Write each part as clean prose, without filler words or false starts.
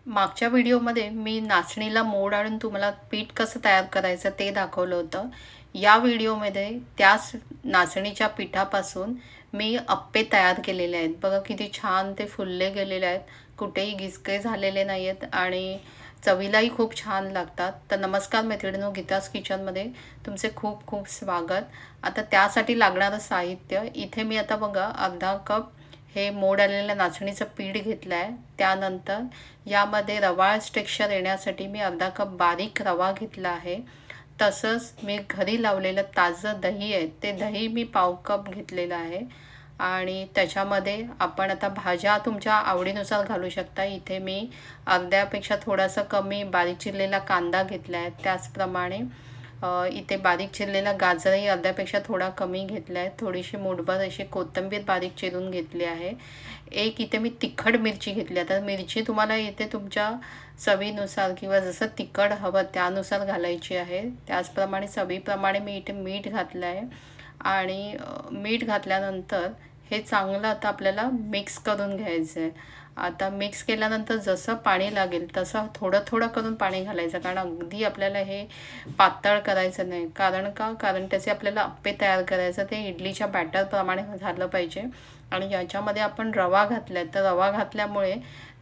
मागच्या व्हिडिओमध्ये मी नाचणीला मोड आणून तुम्हाला पीठ कसं तयार करायचं ते दाखवलं होतं. या व्हिडिओमध्ये त्याच नाचणीच्या पिठापासून मी अप्पे तयार केलेले आहेत. बघा किती छान ते फुलले गेलेले आहेत. कुठेही गिचके झालेले नाही आहेत आणि चवीलाही खूप छान लागतात. तर नमस्कार मैत्रिणींनो, गीताज किचनमध्ये तुमचे खूप खूप स्वागत. आता त्यासाठी लागणारं साहित्य इथे मी आता बघा अर्धा कप हे मोड आलेलं नाचणीचं पीठ घेतलं आहे. त्यानंतर यामध्ये रवाळ टेक्स्चर येण्यासाठी मी अर्धा कप बारीक रवा घेतला आहे. तसंच मी घरी लावलेलं ताजं दही आहे, ते दही मी पाव कप घेतलेलं आहे. आणि त्याच्यामध्ये आपण आता भाज्या तुमच्या आवडीनुसार घालू शकता. इथे मी अर्ध्यापेक्षा थोडासा कमी बारीक चिरलेला कांदा घेतला आहे. त्याचप्रमाणे इथे बारीक चिरलेला गाजरही अर्ध्यापेक्षा थोडा कमी घेतला आहे. थोडीशी मूठभर अशी कोथिंबीर बारीक चिरून घेतली आहे. एक इथे मी तिखट मिरची घेतली आहे. तर मिरची तुम्हाला इथे तुमच्या चवीनुसार किंवा जसं तिखट हवं त्यानुसार घालायची आहे. त्याचप्रमाणे चवीप्रमाणे मी इथे मीठ घातलं आहे. आणि मीठ घातल्यानंतर हे चांगलं आता आपल्याला मिक्स करून घ्यायचं आहे. आता मिक्स केल्यानंतर जसं पाणी लागेल तसं थोडं थोडं करून पाणी घालायचं, कारण अगदी आपल्याला हे पातळ करायचं नाही. कारण त्याचे आपल्याला अप्पे तयार करायचं ते इडलीच्या बॅटरप्रमाणे झालं पाहिजे. आणि याच्यामध्ये आपण रवा घातला आहे, तर रवा घातल्यामुळे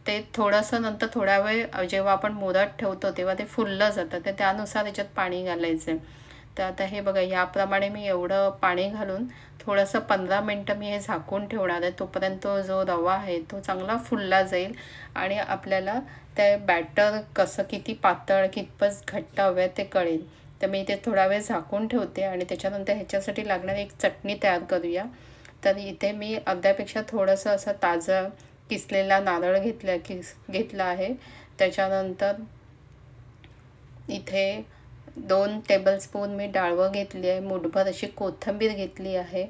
ते थोडंसं नंतर थोडा वेळ जेव्हा आपण मुरत ठेवतो तेव्हा ते फुललं जातं. तर त्यानुसार याच्यात पाणी घालायचं आहे. तर आता हे बघा याप्रमाणे मी एवढं पाणी घालून थोडंसं 15 मिनटं मी हे झाकून ठेवणार आहे. तोपर्यंत जो रवा आहे तो चांगला फुलला जाईल आणि आपल्याला ते बॅटर कसं किती पातळ कितपत घट्ट हवं आहे ते कळेल. तर मी इथे थोडा वेळ झाकून ठेवते आणि त्याच्यानंतर ह्याच्यासाठी लागणारी एक चटणी तयार करूया. तर इथे मी अर्ध्यापेक्षा थोडंसं असं ताजं किसलेला नारळ घेतला आहे. त्याच्यानंतर इथे 2 टेबलस्पून मी डाळवं घेतली आहे. मूठभर अशी कोथिंबीर घेतली आहे.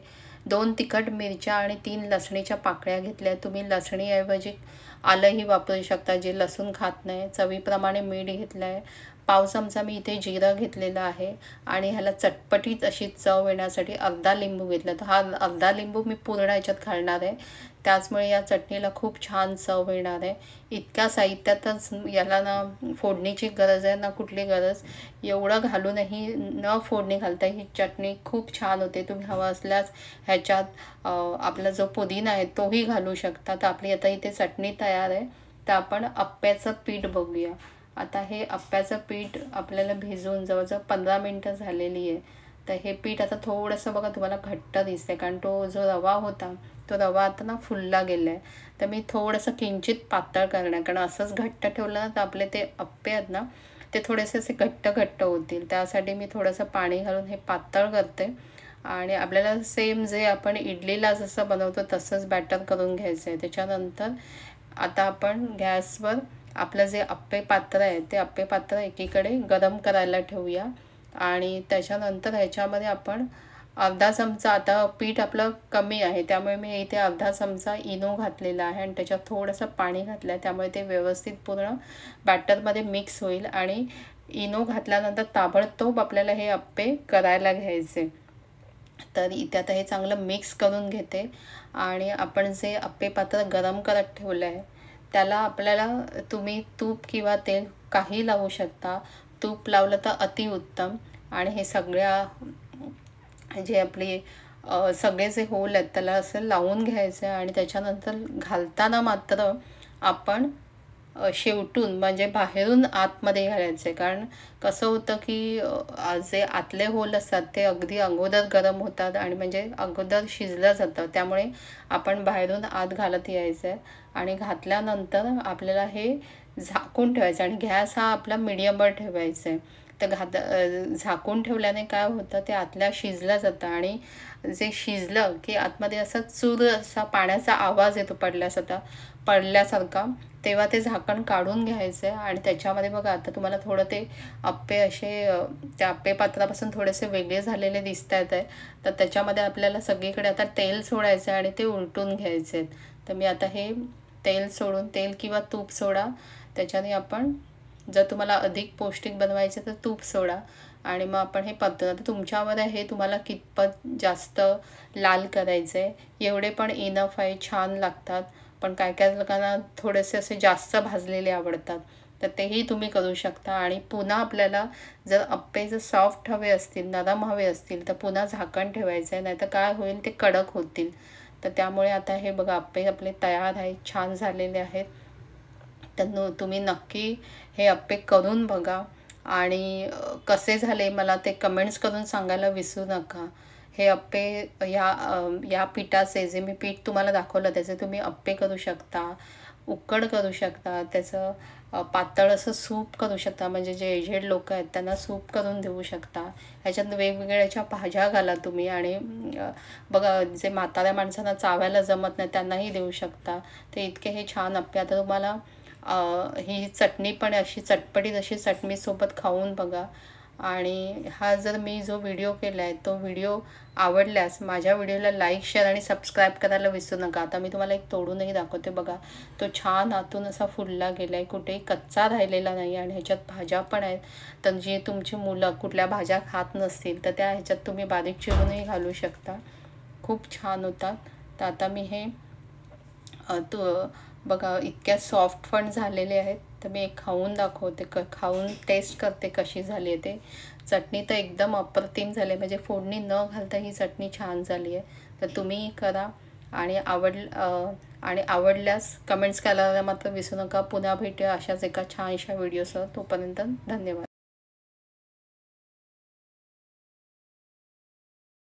2 तिखट मिरच्या आणि 3 लसणीच्या पाकळ्या घेतल्या. तुम्ही लसणीऐवजी आलंही वापरू शकता जे लसूण खात नाही. चवीप्रमाणे मीठ घेतलं आहे. पाव चमचा मी इथे जिरं घेतलेलं आहे. आणि ह्याला चटपटीत अशी चव येण्यासाठी अर्धा लिंबू घेतला. तर हा अर्धा लिंबू मी पूर्ण ह्याच्यात घालणार आहे. त्याचमुळे या चटणीला खूप छान चव येणार आहे. इतक्या साहित्यातच याला ना फोडणीची गरज आहे ना कुठली गरज. एवढं घालूनही न फोडणी घालता ही चटणी खूप छान होते. तुम्ही हवं असल्यास ह्याच्यात आपला जो पुदिना आहे तोही घालू शकता. तर आपली आता इथे चटणी तयार आहे. तर आपण अप्प्याचं पीठ बघूया. आता हे अप्प्याचं पीठ आपल्याला भिजवून जवळजवळ 15 मिनटं झालेली आहे. तर हे पीठ आता थोडंसं बघा तुम्हाला घट्ट दिसते, कारण तो जो रवा होता तो रवा आता ना फुलला गेला आहे. तर मी थोडंसं किंचित पातळ करणार, कारण असंच घट्ट ठेवलं ना तर आपले ते अप्पे आहेत ना ते थोडेसे असे घट्ट घट्ट होतील. त्यासाठी मी थोडंसं पाणी घालून हे पातळ करते. आणि आपल्याला सेम जे आपण इडलीला जसं बनवतो तसंच बॅटर करून घ्यायचं आहे. त्याच्यानंतर आता आपण गॅसवर आपलं जे अप्पे पात्र आहे ते अप्पे पात्र एकीकडे गरम करायला ठेवूया. आणि त्याच्यानंतर ह्याच्यामध्ये आपण अर्धा चमचा, आता पीठ आपलं कमी आहे त्यामुळे मी इथे अर्धा चमचा इनो घातलेला आहे आणि त्याच्यात थोडंसं पाणी घातलं आहे. त्यामुळे ते व्यवस्थित पूर्ण बॅटरमध्ये मिक्स होईल. आणि इनो घातल्यानंतर ताबडतोब आपल्याला हे अप्पे करायला घ्यायचे. तर इथे आता हे चांगलं मिक्स करून घेते. आणि आपण जे अप्पे पात्र गरम करत ठेवलं आहे त्याला आपल्याला तुम्ही तूप किंवा तेल काही लावू शकता. तूप लावलं तर अतिउत्तम. आणि हे सगळ्या जे आपले सगळे जे होल आहेत त्याला असं लावून घ्यायचं आहे. आणि त्याच्यानंतर घालताना मात्र आपण शेवटून म्हणजे बाहेरून आतमध्ये घालायचं आहे. कारण कसं होतं की जे आतले होल असतात ते अगदी अगोदर गरम होतात आणि म्हणजे अगोदर शिजलं जातं. त्यामुळे आपण बाहेरून आत घालत यायचं आहे. आणि घातल्यानंतर आपल्याला हे झाकून ठेवायचं आणि गॅस हा आपला मीडियमवर ठेवायचा आहे. तर झाकून ठेवल्याने काय होतं ते आतल्या शिजलं जातं. आणि जे शिजलं की आतमध्ये असा चूर असा पाण्याचा आवाज येतो पडल्यासारखा. तेव्हा ते झाकण काढून घ्यायचं आहे. आणि त्याच्यामध्ये बघा आता तुम्हाला थोडं ते अप्पे असे त्या अप्पे पात्रापासून थोडेसे वेगळे झालेले दिसत आहेत आहे. तर त्याच्यामध्ये आपल्याला सगळीकडे आता तेल सोडायचं आहे आणि ते उलटून घ्यायचे आहेत. तर मी आता हे तेल सोडून, तेल किंवा तूप सोडा, त्याच्याने आपण जर तुम्हाला अधिक पौष्टिक बनवायचे तर तूप सोडा. आणि मग आपण हे पद्धत तुमच्यावर आहे, तुम्हाला कितपत जास्त लाल करायचं आहे. एवढे पण इनफ आहे, छान लागतात. पण काय काय लोकांना थोडेसे असे जास्त भाजलेले आवडतात, तर तेही तुम्ही करू शकता. आणि पुन्हा आपल्याला जर अप्पे जर सॉफ्ट हवे असतील, नरम हवे असतील, तर पुन्हा झाकण ठेवायचं आहे, नाहीतर काय होईल ते कडक होतील. तर त्यामुळे आता हे बघा अप्पे आपले तयार आहेत, छान झालेले आहेत. तर तुम्ही नक्की हे अप्पे करून बघा आणि कसे झाले मला ते कमेंट्स करून सांगायला विसरू नका. हे अप्पे या पिठाचे जे मी पीठ तुम्हाला दाखवलं त्याचे तुम्ही अप्पे करू शकता, उकड करू शकता, त्याचं पातळ असं सूप करू शकता, म्हणजे जे एजेड लोक आहेत त्यांना सूप करून देऊ शकता. ह्याच्यात वेगवेगळ्याच्या भाज्या घाला तुम्ही आणि बघा जे म्हाताऱ्या माणसांना चावायला जमत नाही त्यांनाही देऊ शकता. ते इतके हे छान अप्पे. आता तुम्हाला ही चटणी पण अशी चटपटीत अशी चटणीसोबत खाऊन बघा. आणि हा जर मी जो व्हिडिओ केला आहे तो व्हिडिओ आवडल्यास माझ्या व्हिडिओला लाईक, शेअर आणि सबस्क्राईब करायला विसरू नका. आता मी तुम्हाला एक तोडूनही दाखवते बघा. तो छान आतून असा फुलला गेला आहे, कुठेही कच्चा राहिलेला नाही. आणि ह्याच्यात भाज्या पण आहेत, तर जी तुमची मुलं कुठल्या भाज्या खात नसतील तर त्या ह्याच्यात तुम्ही बारीक चिरूनही घालू शकता. खूप छान होतात. तर आता मी हे बघा इतक्या सॉफ्ट पण झालेले आहेत. तर मी एक खाऊन दाखवते, खाऊन टेस्ट करते कशी झाली आहे ते. चटणी तर एकदम अप्रतिम झाली, म्हणजे फोडणी न घालता ही चटणी छान झाली आहे. तर तुम्ही करा आणि आवडल्यास कमेंट्स करायला मात्र विसरू नका. पुन्हा भेटूया अशाच एका छानशा व्हिडिओसह. तोपर्यंत धन्यवाद.